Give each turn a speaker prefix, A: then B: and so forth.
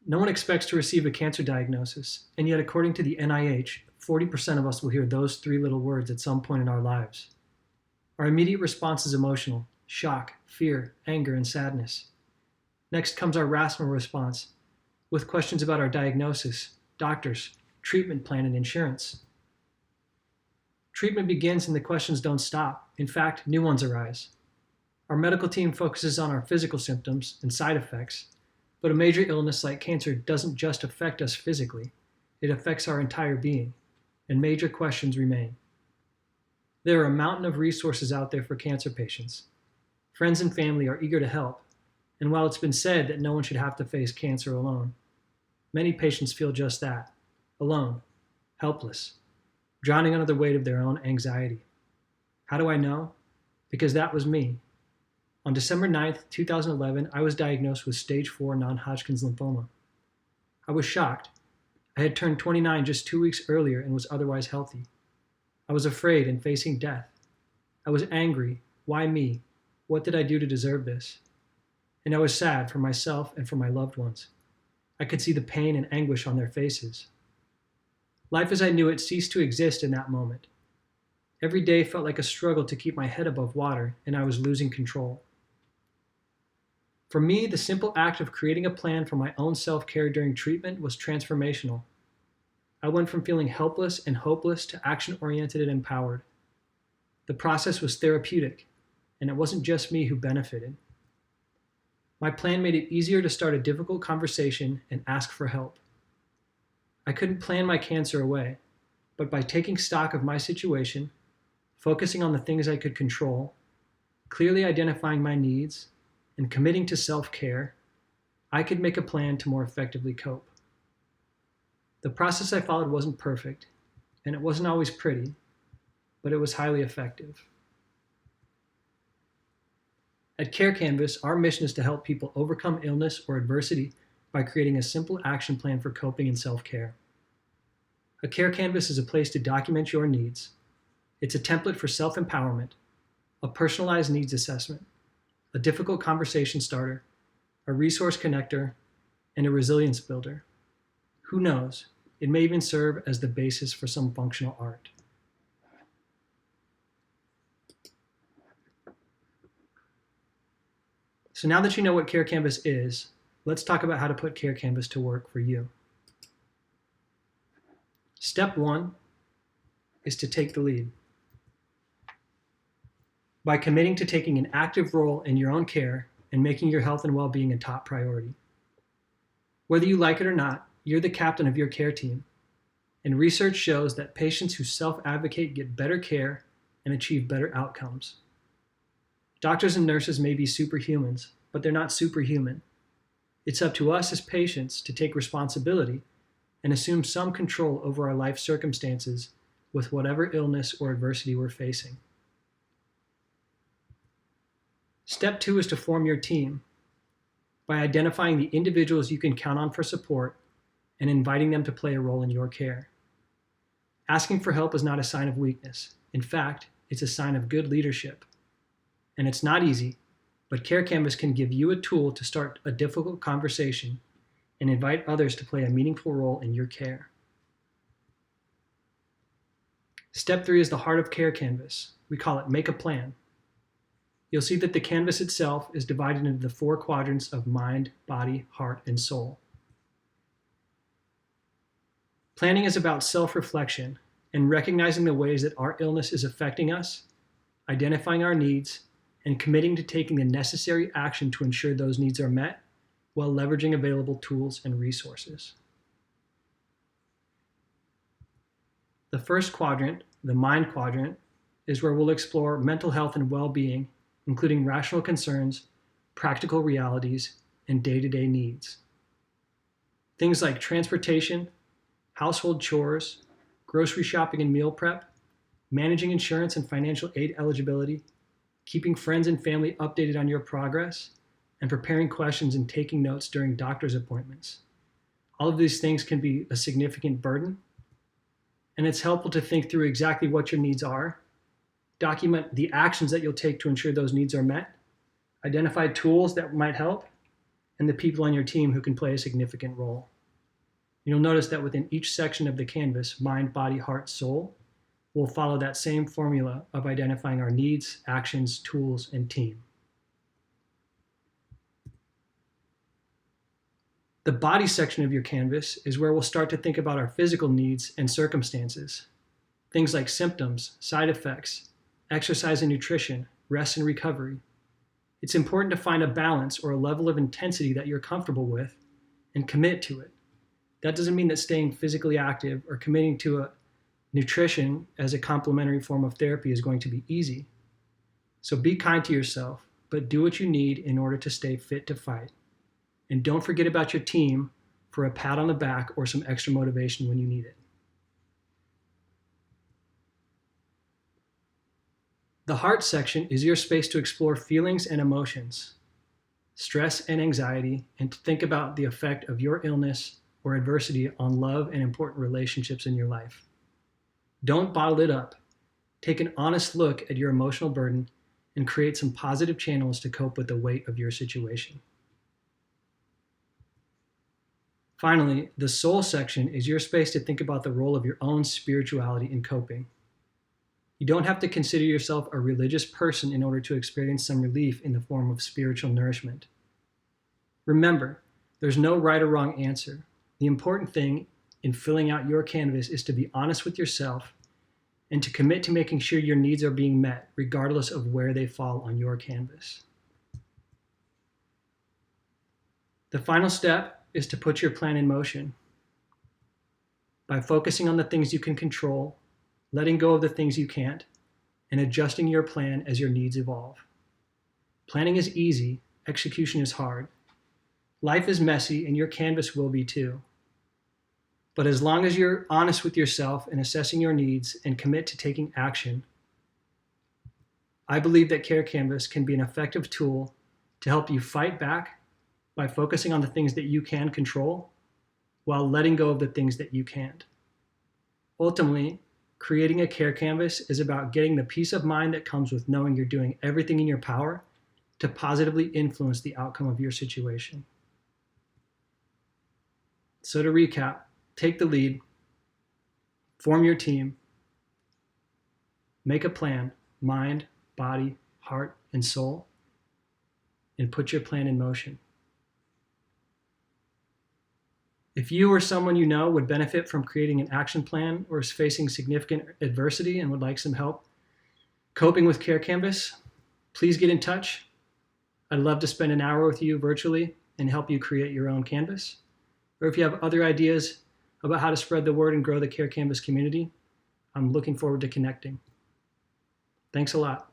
A: No one expects to receive a cancer diagnosis, and yet according to the NIH, 40% of us will hear those three little words at some point in our lives. Our immediate response is emotional: shock, fear, anger, and sadness. Next comes our rational response, with questions about our diagnosis, doctors, treatment plan, and insurance. Treatment begins and the questions don't stop. In fact, new ones arise. Our medical team focuses on our physical symptoms and side effects, but a major illness like cancer doesn't just affect us physically, it affects our entire being, and major questions remain. There are a mountain of resources out there for cancer patients. Friends and family are eager to help, and while it's been said that no one should have to face cancer alone, many patients feel just that, alone, helpless, drowning under the weight of their own anxiety. How do I know? Because that was me. On December 9th, 2011, I was diagnosed with stage 4 non-Hodgkin's lymphoma. I was shocked. I had turned 29 just 2 weeks earlier and was otherwise healthy. I was afraid and facing death. I was angry. Why me? What did I do to deserve this? And I was sad for myself and for my loved ones. I could see the pain and anguish on their faces. Life as I knew it ceased to exist in that moment. Every day felt like a struggle to keep my head above water, and I was losing control. For me, the simple act of creating a plan for my own self-care during treatment was transformational. I went from feeling helpless and hopeless to action-oriented and empowered. The process was therapeutic, and it wasn't just me who benefited. My plan made it easier to start a difficult conversation and ask for help. I couldn't plan my cancer away, but by taking stock of my situation, focusing on the things I could control, clearly identifying my needs, and committing to self-care, I could make a plan to more effectively cope. The process I followed wasn't perfect, and it wasn't always pretty, but it was highly effective. At CareCanvas, our mission is to help people overcome illness or adversity by creating a simple action plan for coping and self-care. A CareCanvas is a place to document your needs. It's a template for self-empowerment, a personalized needs assessment, a difficult conversation starter, a resource connector, and a resilience builder. Who knows, it may even serve as the basis for some functional art. So now that you know what CareCanvas is, let's talk about how to put CareCanvas to work for you. Step 1 is to take the lead. By committing to taking an active role in your own care and making your health and well-being a top priority. Whether you like it or not, you're the captain of your care team, and research shows that patients who self-advocate get better care and achieve better outcomes. Doctors and nurses may be superhumans, but they're not superhuman. It's up to us as patients to take responsibility and assume some control over our life circumstances with whatever illness or adversity we're facing. Step 2 is to form your team by identifying the individuals you can count on for support and inviting them to play a role in your care. Asking for help is not a sign of weakness. In fact, it's a sign of good leadership. And it's not easy, but CareCanvas can give you a tool to start a difficult conversation and invite others to play a meaningful role in your care. Step 3 is the heart of CareCanvas. We call it Make a Plan. You'll see that the canvas itself is divided into the 4 quadrants of mind, body, heart, and soul. Planning is about self-reflection and recognizing the ways that our illness is affecting us, identifying our needs, and committing to taking the necessary action to ensure those needs are met while leveraging available tools and resources. The first quadrant, the mind quadrant, is where we'll explore mental health and well-being, including rational concerns, practical realities, and day-to-day needs. Things like transportation, household chores, grocery shopping and meal prep, managing insurance and financial aid eligibility, keeping friends and family updated on your progress, and preparing questions and taking notes during doctor's appointments. All of these things can be a significant burden, and it's helpful to think through exactly what your needs are, document the actions that you'll take to ensure those needs are met, identify tools that might help, and the people on your team who can play a significant role. You'll notice that within each section of the canvas, mind, body, heart, soul, we'll follow that same formula of identifying our needs, actions, tools, and team. The body section of your canvas is where we'll start to think about our physical needs and circumstances. Things like symptoms, side effects, exercise and nutrition, rest and recovery. It's important to find a balance or a level of intensity that you're comfortable with and commit to it. That doesn't mean that staying physically active or committing to a nutrition as a complementary form of therapy is going to be easy. So be kind to yourself, but do what you need in order to stay fit to fight. And don't forget about your team for a pat on the back or some extra motivation when you need it. The heart section is your space to explore feelings and emotions, stress and anxiety, and to think about the effect of your illness or adversity on love and important relationships in your life. Don't bottle it up. Take an honest look at your emotional burden and create some positive channels to cope with the weight of your situation. Finally, the soul section is your space to think about the role of your own spirituality in coping. You don't have to consider yourself a religious person in order to experience some relief in the form of spiritual nourishment. Remember, there's no right or wrong answer. The important thing in filling out your canvas is to be honest with yourself and to commit to making sure your needs are being met, regardless of where they fall on your canvas. The final step is to put your plan in motion. By focusing on the things you can control, letting go of the things you can't, and adjusting your plan as your needs evolve. Planning is easy, execution is hard. Life is messy, and your canvas will be too. But as long as you're honest with yourself and assessing your needs and commit to taking action, I believe that CareCanvas can be an effective tool to help you fight back by focusing on the things that you can control while letting go of the things that you can't. Ultimately, creating a CareCanvas is about getting the peace of mind that comes with knowing you're doing everything in your power to positively influence the outcome of your situation. So to recap, take the lead, form your team, make a plan, mind, body, heart, and soul, and put your plan in motion. If you or someone you know would benefit from creating an action plan or is facing significant adversity and would like some help coping with CareCanvas, please get in touch. I'd love to spend an hour with you virtually and help you create your own canvas. Or if you have other ideas about how to spread the word and grow the CareCanvas community, I'm looking forward to connecting. Thanks a lot.